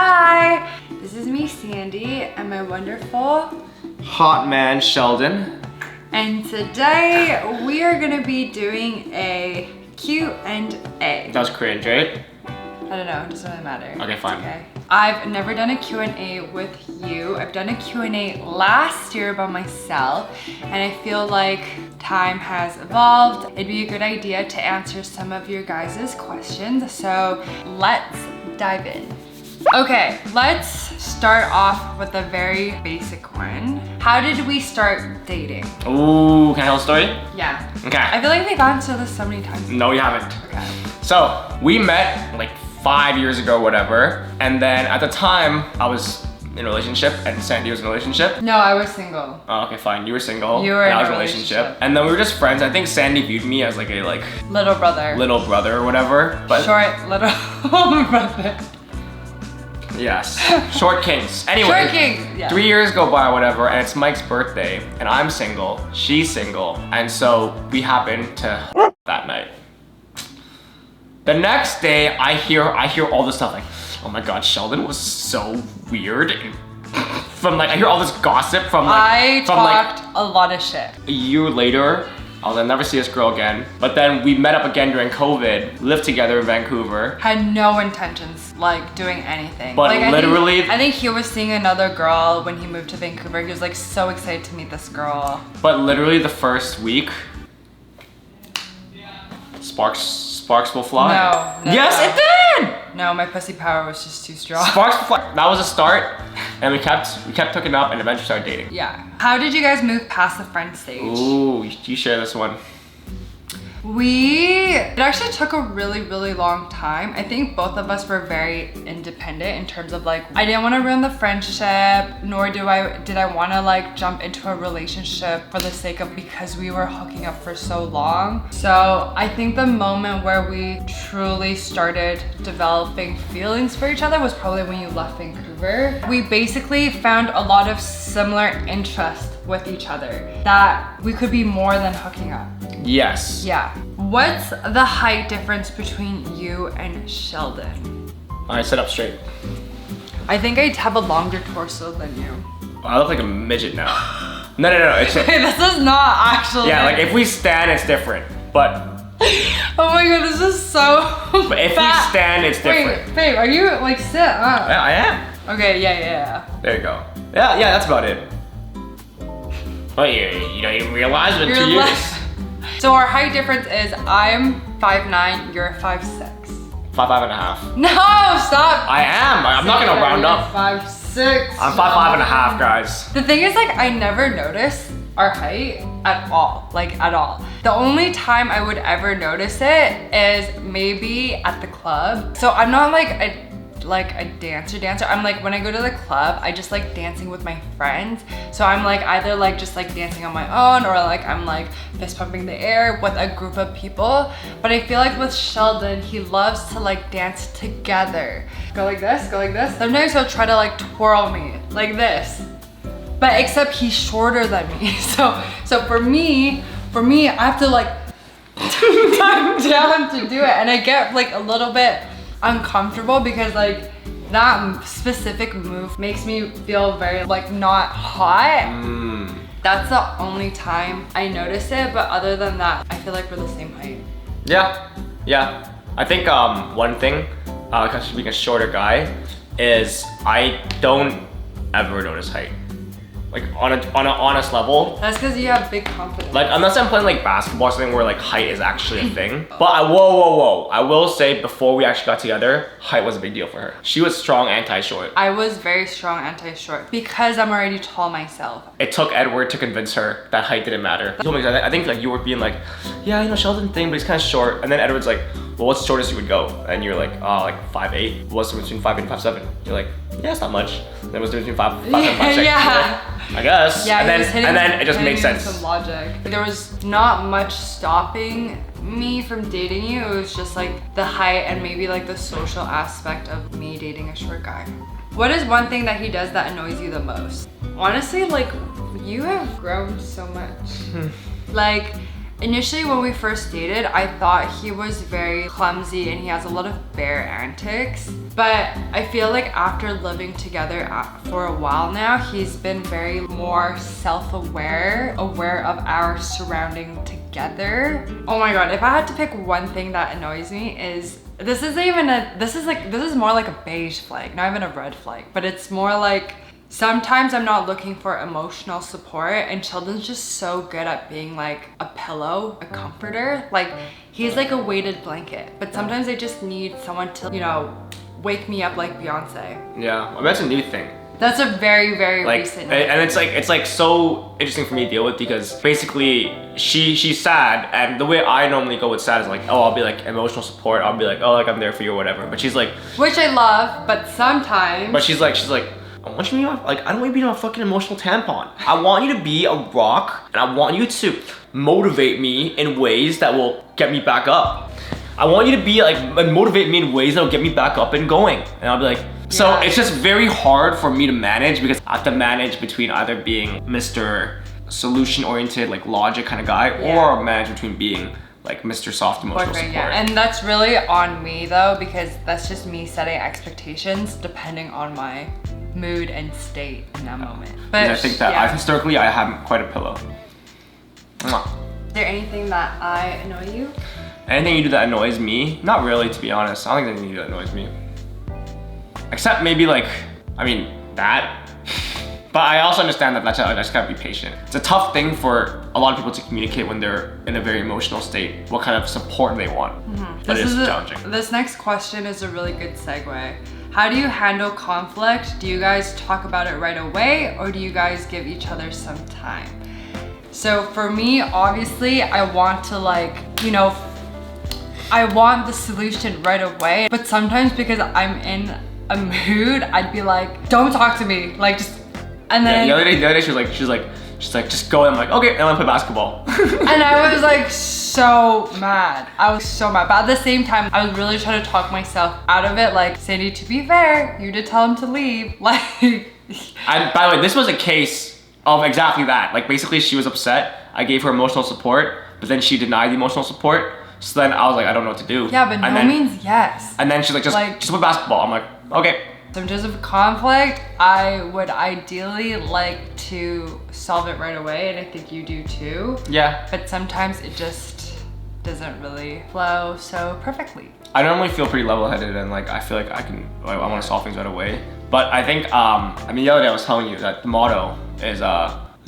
Hi, this is me, Sandy, and my wonderful hot man, Sheldon. And today we are gonna be doing a Q&A. That was cringe, right? I don't know, it doesn't really matter. Okay, fine. Okay. I've never done a Q&A with you. I've done a Q&A last year by myself, and I feel like time has evolved. It'd be a good idea to answer some of your guys' questions, so let's dive in. Okay, let's start off with a very basic one. How did we start dating? Ooh, can I tell a story? Yeah. Okay. I feel like we've gone to this so many times. No, you haven't. Okay. So, we met like 5 years ago, whatever. And then at the time, I was in a relationship and Sandy was in a relationship. No, I was single. Oh, okay, fine. You were single. You were and in I was a in a relationship. And then we were just friends. I think Sandy viewed me as like a little brother. Little brother or whatever. But short little brother. Yes. Short kings. Anyway. Short kings. Yeah. 3 years go by, whatever, and it's Mike's birthday, and I'm single, she's single, and so we happen to that night. The next day, I hear all this stuff like, oh my god, Sheldon was so weird. From like, I hear all this gossip from like, a lot of shit. A year later, I'll never see this girl again. But then we met up again during COVID, lived together in Vancouver. Had no intentions like doing anything. But like, literally, I think he was seeing another girl when he moved to Vancouver. He was like so excited to meet this girl. But literally the first week, sparks will fly. No. Yes, it did! No, my pussy power was just too strong. Sparks will fly. That was a start, and we kept hooking up and eventually started dating. Yeah. How did you guys move past the friend stage? Ooh, you share this one. It actually took a really, really long time. I think both of us were very independent in terms of like, I didn't want to ruin the friendship, nor did I want to like jump into a relationship for the sake of because we were hooking up for so long. So I think the moment where we truly started developing feelings for each other was probably when you left Vancouver. We basically found a lot of similar interests with each other that we could be more than hooking up. Yes. Yeah. What's the height difference between you and Sheldon? Alright, sit up straight. I think I have a longer torso than you. I look like a midget now. No. It's this is not actually. Yeah, like if we stand, it's different. But. Oh my god, this is so. But if we stand, it's different. Wait, babe, are you like sit up? Yeah, I am. Okay, yeah. There you go. Yeah, that's about it. Oh, you don't even realize it in 2 years. So our height difference is I'm 5'9", you're 5'6". 5'5.5". No, stop. I am. I'm not gonna round up. 5'6". I'm 5'5.5", guys. The thing is, like, I never notice our height at all, like at all. The only time I would ever notice it is maybe at the club. So I'm not like a dancer. I'm like, when I go to the club, I just like dancing with my friends. So I'm like either like just like dancing on my own or like I'm like fist pumping the air with a group of people. But I feel like with Sheldon, he loves to like dance together. Go like this, go like this. Sometimes he'll try to like twirl me like this. But except he's shorter than me. So for me, I have to like dive down to do it. And I get like a little bit uncomfortable because like that specific move makes me feel very like not hot. That's the only time I notice it, but other than that, I feel like we're the same height. Yeah. I think one thing, because being a shorter guy, is I don't ever notice height. Like on an honest level. That's because you have big confidence. Like unless I'm playing like basketball or something where like height is actually a thing. But whoa. I will say before we actually got together, height was a big deal for her. She was strong anti-short. I was very strong anti-short because I'm already tall myself. It took Edward to convince her that height didn't matter. He told me, I think like you were being like, yeah, you know, Sheldon thing, but he's kind of short. And then Edward's like, well, what's the shortest you would go? And you're like, oh, like 5'8". What's the difference between 5'8" and 5'7"? You're like, yeah, it's not much. And then what's the difference between 5'5" and 5'6"? Yeah. I guess. Yeah, and then it just makes sense. Some logic. There was not much stopping me from dating you. It was just like the height and maybe like the social aspect of me dating a short guy. What is one thing that he does that annoys you the most? Honestly, like you have grown so much. Like Initially, when we first dated, I thought he was very clumsy and he has a lot of bear antics. But I feel like after living together for a while now, he's been very more self-aware, aware of our surrounding together. Oh my God, if I had to pick one thing that annoys me is, this is more like a beige flag, not even a red flag, but it's more like, sometimes I'm not looking for emotional support and Sheldon's just so good at being like a pillow, a comforter. Like he's like a weighted blanket, but sometimes I just need someone to, you know, wake me up like Beyonce. Yeah, well, that's a new thing. That's a very, very like, recent. And it's like so interesting for me to deal with because basically she's sad, and the way I normally go with sad is like, oh, I'll be like emotional support. I'll be like, oh, like I'm there for you or whatever. But she's like, which I love, but sometimes. But she's like, I want you to be like, I don't want you to be a fucking emotional tampon. I want you to be a rock, and I want you to motivate me in ways that will get me back up. I want you to be like, motivate me in ways that will get me back up and going. And I'll be like, so it's just very hard for me to manage because I have to manage between either being Mr. solution-oriented, like logic kind of guy, or manage between being like Mr. Soft emotional support. Yeah, and that's really on me though, because that's just me setting expectations depending on my mood and state in that moment. But I think that historically I have quite a pillow. Mwah. Is there anything that I annoy you? Anything you do that annoys me? Not really, to be honest. I don't think anything you do that annoys me. Except maybe like, I mean, that. But I also understand that I just gotta be patient. It's a tough thing for a lot of people to communicate when they're in a very emotional state, what kind of support they want. But it's challenging. This next question is a really good segue. How do you handle conflict? Do you guys talk about it right away, or do you guys give each other some time? So for me, obviously, I want to like, you know, I want the solution right away, but sometimes because I'm in a mood, I'd be like, don't talk to me, like just, and then the other day she's like, just go. And I'm like, okay, and I play basketball. And I was like so mad. I was so mad. But at the same time, I was really trying to talk myself out of it. Like, Sandy, to be fair, you did tell him to leave. Like, and by the way, this was a case of exactly that. Like basically she was upset. I gave her emotional support, but then she denied the emotional support. So then I was like, I don't know what to do. Yeah, but no means yes. And then she's like, just play basketball. I'm like, okay. So in terms of conflict, I would ideally like to solve it right away, and I think you do too. Yeah. But sometimes it just doesn't really flow so perfectly. I normally feel pretty level-headed, and like I feel like I want to solve things right away. But I think, I mean, the other day I was telling you that the motto is,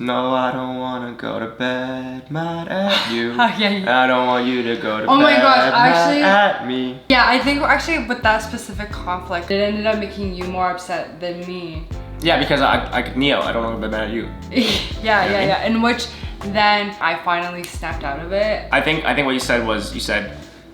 no, I don't want to go to bed mad at you. I don't want you to go to bed mad at me. Yeah, I think actually with that specific conflict, it ended up making you more upset than me. Yeah, because Neo, I don't want to go to bed mad at you. Yeah. In which then I finally snapped out of it. I think what you said was,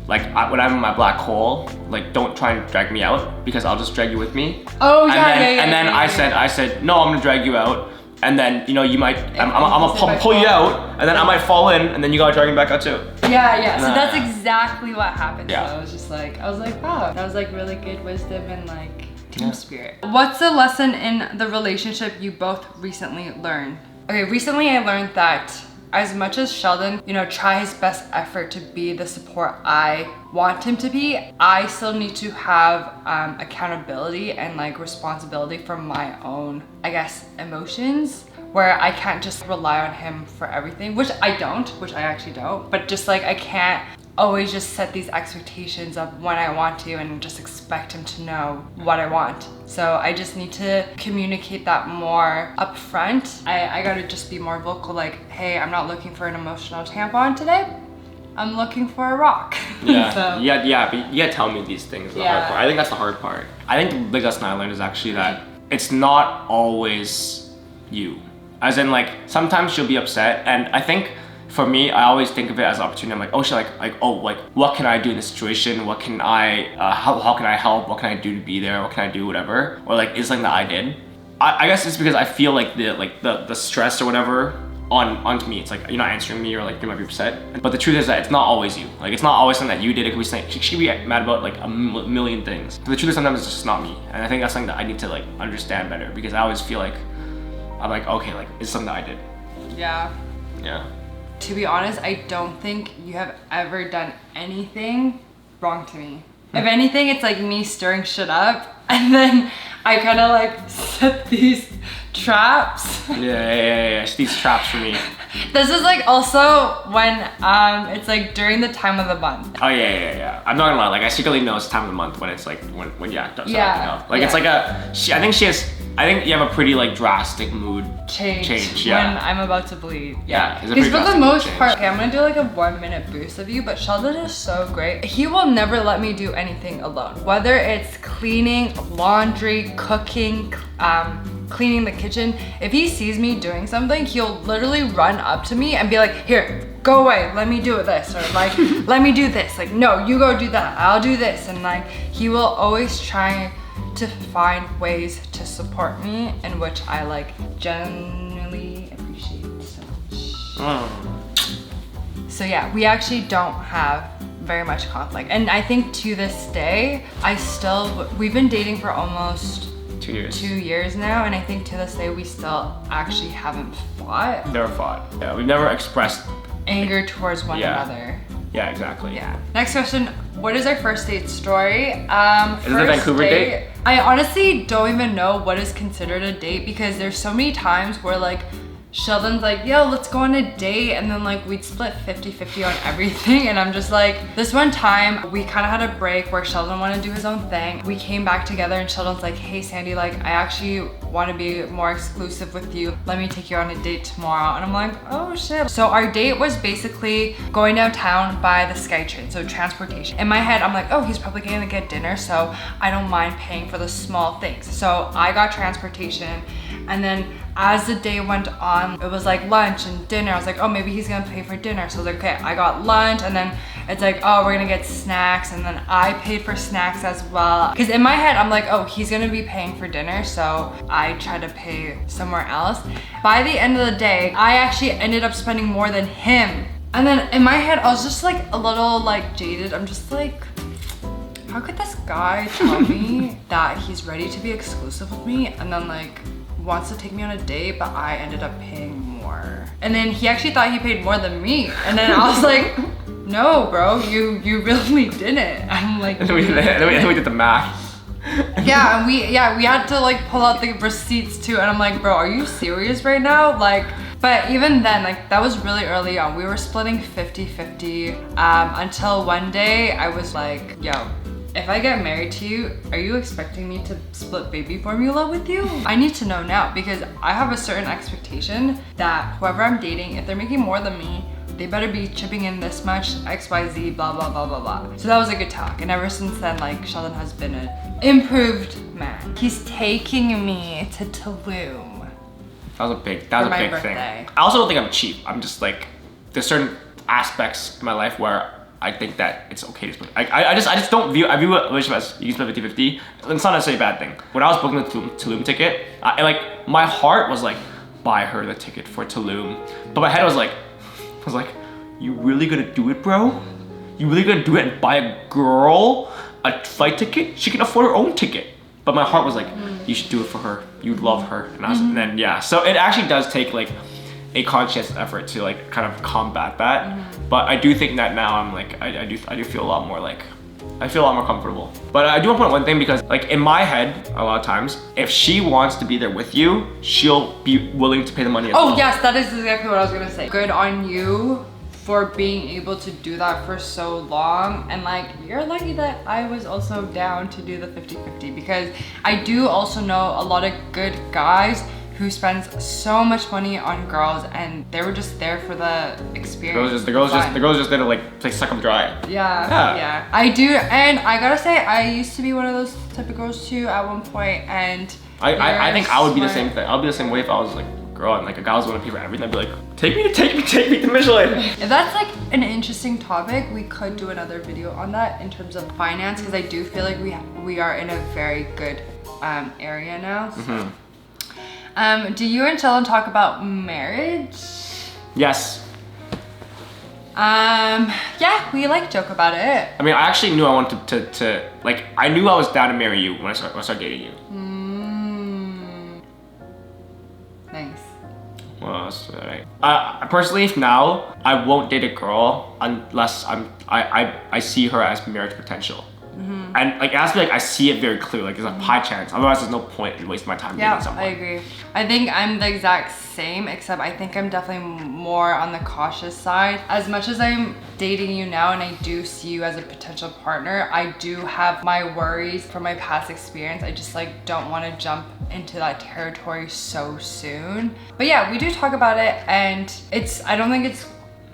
like, when I'm in my black hole, like, don't try and drag me out because I'll just drag you with me. Oh, And then I said, no, I'm gonna drag you out. And then, you know, you might, I'm gonna pull you out, and then I might fall in, and then you gotta drag me back out too. Yeah. So that's exactly what happened. Yeah. So I was like, wow, that was like really good wisdom and like team spirit. What's the lesson in the relationship you both recently learned? Okay, recently I learned that as much as Sheldon, you know, try his best effort to be the support I want him to be, I still need to have accountability and like responsibility for my own, I guess, emotions, where I can't just rely on him for everything, which I actually don't, but just like I can't always just set these expectations of when I want to and just expect him to know what I want. So I just need to communicate that more upfront. I gotta just be more vocal, like, hey, I'm not looking for an emotional tampon today. I'm looking for a rock. Yeah, so. yeah, but you gotta tell me these things. The hard part. I think that's the hard part. I think the big lesson I learned is actually that it's not always you. As in, like, sometimes she'll be upset, and I think for me, I always think of it as an opportunity. I'm like, oh shit, like, what can I do in this situation? What can I, how can I help? What can I do to be there? What can I do, whatever? Or like, it's something that I did. I guess it's because I feel like the stress or whatever onto me. It's like, you're not answering me, or like, you might be upset. But the truth is that it's not always you. Like, it's not always something that you did. It could be something, she could be mad about like a million things. But the truth is sometimes it's just not me. And I think that's something that I need to like understand better, because I always feel like, I'm like, okay, like, it's something that I did. Yeah. Yeah. to be honest, I don't think you have ever done anything wrong to me. If anything, it's like me stirring shit up, and then I kind of like set these traps. Yeah. It's these traps for me. This is like also when it's like during the time of the month. Oh yeah. I'm not gonna lie, like I secretly know it's time of the month when it's like when that's Yeah. it's like I think you have a pretty like drastic mood change. Yeah. When I'm about to bleed. Yeah, it's a Because pretty for the drastic most change. part, okay, I'm gonna do like a 1 minute boost of you, but Sheldon is so great. He will never let me do anything alone. Whether it's cleaning, laundry, cooking, cleaning the kitchen. If he sees me doing something, he'll literally run up to me and be like, here, go away, let me do this, or like, let me do this. Like, no, you go do that, I'll do this. And like, he will always try to find ways to support me, in which I like genuinely appreciate so much. So yeah, we actually don't have very much conflict. And I think to this day, we've been dating for almost 2 years. 2 years now, and I think to this day we still actually haven't fought. Never fought. Yeah, we've never expressed Anger towards one another. Yeah, exactly. Yeah. Next question. What is our first date story? Is it a Vancouver date? I honestly don't even know what is considered a date, because there's so many times where like Sheldon's like, yo, let's go on a date, and then like we'd split 50-50 on everything, and I'm just like, this one time we kind of had a break where Sheldon wanted to do his own thing. We came back together and Sheldon's like, hey Sandy, like I actually want to be more exclusive with you. Let me take you on a date tomorrow. And I'm like, oh shit. So our date was basically going downtown by the SkyTrain, so transportation. In my head, I'm like, oh, he's probably gonna get dinner, so I don't mind paying for the small things. So I got transportation, and then as the day went on, it was like lunch and dinner. I was like, oh, maybe he's gonna pay for dinner. So I was like, okay, I got lunch, and then it's like, oh, we're gonna get snacks, and then I paid for snacks as well. Because in my head, I'm like, oh, he's gonna be paying for dinner, so I try to pay somewhere else. By the end of the day, I actually ended up spending more than him. And then in my head, I was just like a little like jaded. I'm just like, how could this guy tell me that he's ready to be exclusive with me, and then like wants to take me on a date, but I ended up paying more. And then he actually thought he paid more than me. And then I was like, no, bro, you really didn't. I'm like, And then we did the math. yeah, and we had to like pull out the receipts too. And I'm like, bro, are you serious right now? Like, but even then, like that was really early on. We were splitting 50-50 until one day I was like, yo, if I get married to you, are you expecting me to split baby formula with you? I need to know now, because I have a certain expectation that whoever I'm dating, if they're making more than me, they better be chipping in this much, XYZ, blah, blah, blah, blah, blah. So that was a good talk. And ever since then, like Sheldon has been an improved man. He's taking me to Tulum. That was a big birthday. thing. I also don't think I'm cheap. I'm just like, there's certain aspects in my life where I think that it's okay to split. I just don't view a relationship as you can split 50-50. It's not necessarily a bad thing. When I was booking the Tulum ticket, like my heart was like, buy her the ticket for Tulum. But my head was like, you really gonna do it, bro? You really gonna do it and buy a girl a flight ticket? She can afford her own ticket. But my heart was like, you should do it for her. You'd love her. And then yeah. So it actually does take like a conscious effort to like kind of combat that. But I do think that now I'm like, I do feel a lot more like, I feel a lot more comfortable. But I do want to point one thing, because like in my head, a lot of times, if she wants to be there with you, she'll be willing to pay the money as well. Oh yes, that is exactly what I was gonna say. Good on you for being able to do that for so long. And like, you're lucky that I was also down to do the 50-50, because I do also know a lot of good guys who spends so much money on girls, and they were just there for the experience. The girls just there to like suck them dry. Yeah. I do, and I gotta say, I used to be one of those type of girls too at one point, and I think I would be the same thing. I'll be the same way if I was like a girl and like a guy was want to pay for everything. I'd be like, take me to Michelin. If that's like an interesting topic, we could do another video on that in terms of finance, because I do feel like we are in a very good area now. So. Do you and Sheldon talk about marriage? Yes. Yeah, we like joke about it. I mean, I actually knew I wanted to like, I knew I was down to marry you when I started dating you. Nice. Well, that's alright. Personally, now, I won't date a girl unless I see her as marriage potential. And like it has to be like I see it very clear, like there's a high chance. Otherwise, there's no point in wasting my time dating someone. I agree. I think I'm the exact same, except I think I'm definitely more on the cautious side. As much as I'm dating you now and I do see you as a potential partner, I do have my worries from my past experience. I just like don't want to jump into that territory so soon. But yeah, we do talk about it, and I don't think it's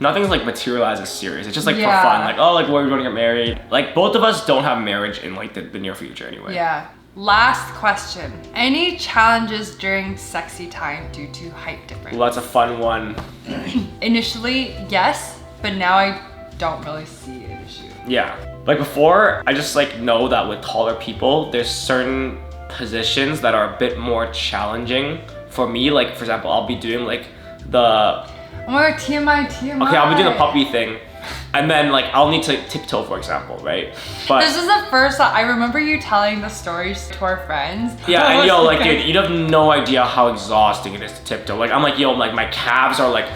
nothing's like materialized as serious. It's just like for fun, like, oh, like, we're going to get married. Like, both of us don't have marriage in like the near future anyway. Yeah. Last question. Any challenges during sexy time due to height difference? Well, that's a fun one. Initially, yes, but now I don't really see an issue. Yeah. Like before, I just like know that with taller people, there's certain positions that are a bit more challenging for me. Like, for example, I'll be doing like the... Oh my god, TMI. Okay, I'll be doing the puppy thing. And then like, I'll need to tiptoe, for example, right? But this is the first time, I remember you telling the stories to our friends. Yeah, and yo, like dude, you have no idea how exhausting it is to tiptoe. Like I'm like, yo, like my calves are like,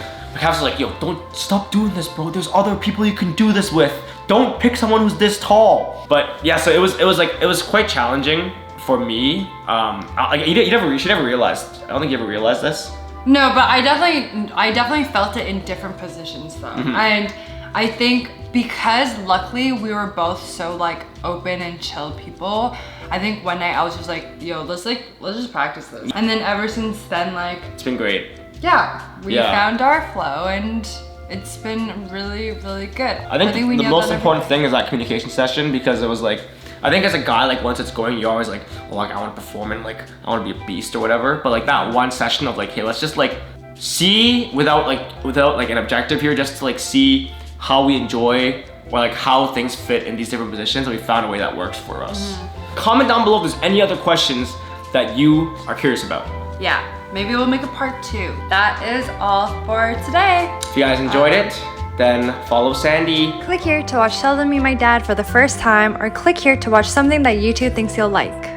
yo, don't stop doing this, bro. There's other people you can do this with. Don't pick someone who's this tall. But yeah, so it was quite challenging for me. You never realized, I don't think you ever realized this. No, but I definitely felt it in different positions though. And I think because luckily we were both so like open and chill people, I think one night I was just like, yo, let's just practice this. And then ever since then, like, it's been great. Yeah, we found our flow and it's been really, really good. I think the most important thing is that communication session, because it was like, I think as a guy, like once it's going, you're always like, oh, like I want to perform and like I want to be a beast or whatever. But like that one session of like, hey, let's just like see without like an objective here, just to like see how we enjoy or like how things fit in these different positions. And we found a way that works for us. Comment down below if there's any other questions that you are curious about. Yeah, maybe we'll make a part 2. That is all for today. If you guys enjoyed it, then follow Sandy. Click here to watch Sheldon Meet My Dad for the first time, or click here to watch something that YouTube thinks you'll like.